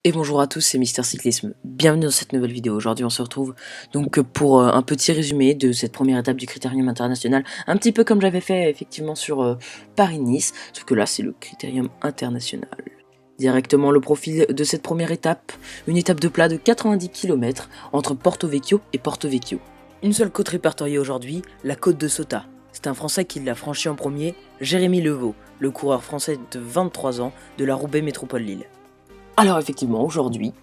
Et bonjour à tous, c'est Mister Cyclisme. Bienvenue dans cette nouvelle vidéo. Aujourd'hui, on se retrouve donc pour un petit résumé de cette première étape du Critérium International, un petit peu comme j'avais fait effectivement sur Paris-Nice, sauf que là, c'est le Critérium International. Directement le profil de cette première étape, une étape de plat de 90 km entre Porto Vecchio et Porto Vecchio. Une seule côte répertoriée aujourd'hui, la côte de Sota. C'est un Français qui l'a franchi en premier, Jérémy Levaux, le coureur français de 23 ans de la Roubaix Métropole Lille. Alors effectivement, aujourd'hui,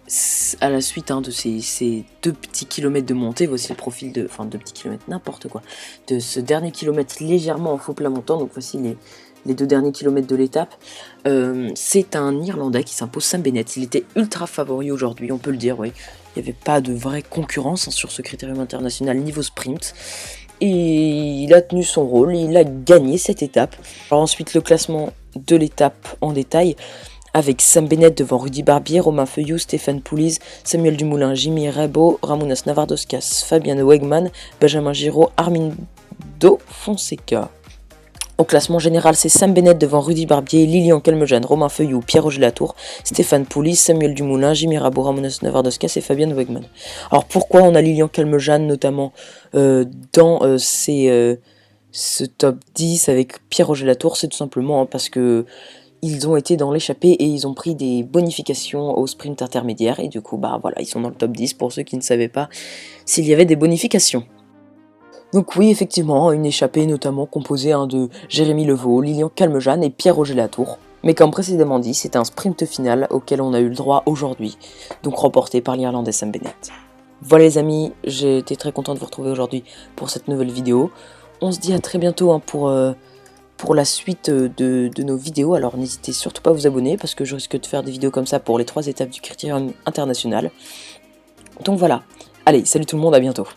à la suite de ces 2 petits kilomètres de montée, voici le profil de... Enfin, 2 petits kilomètres, n'importe quoi. De ce dernier kilomètre légèrement en faux plat montant, donc voici les 2 derniers kilomètres de l'étape. C'est un Irlandais qui s'impose, Sam Bennett. Il était ultra favori aujourd'hui, on peut le dire, oui. Il n'y avait pas de vraie concurrence sur ce critérium international niveau sprint. Et il a tenu son rôle, il a gagné cette étape. Alors ensuite, le classement de l'étape en détail, avec Sam Bennett devant Rudy Barbier, Romain Feuillou, Stéphane Pouliz, Samuel Dumoulin, Jimmy Rebo, Ramounas Navardoskas, Fabien Wegman, Benjamin Giraud, Armindo Fonseca. Au classement général, c'est Sam Bennett devant Rudy Barbier, Lilian Calmejane, Romain Feuillou, Pierre-Roger Latour, Stéphane Pouliz, Samuel Dumoulin, Jimmy Rebo, Ramounas Navardoskas et Fabien Wegman. Alors pourquoi on a Lilian Calmejane notamment dans ce top 10 avec Pierre-Roger Latour? C'est tout simplement parce que ils ont été dans l'échappée et ils ont pris des bonifications au sprint intermédiaire. Et du coup, voilà, ils sont dans le top 10 pour ceux qui ne savaient pas s'il y avait des bonifications. Donc oui, effectivement, une échappée notamment composée de Jérémy Levaux, Lilian Calmejane et Pierre-Roger Latour. Mais comme précédemment dit, c'est un sprint final auquel on a eu le droit aujourd'hui, donc remporté par l'Irlandais Sam Bennett. Voilà les amis, j'ai été très content de vous retrouver aujourd'hui pour cette nouvelle vidéo. On se dit à très bientôt pour la suite de nos vidéos, alors n'hésitez surtout pas à vous abonner parce que je risque de faire des vidéos comme ça pour les 3 étapes du Critérium International. Donc voilà, allez, salut tout le monde, à bientôt.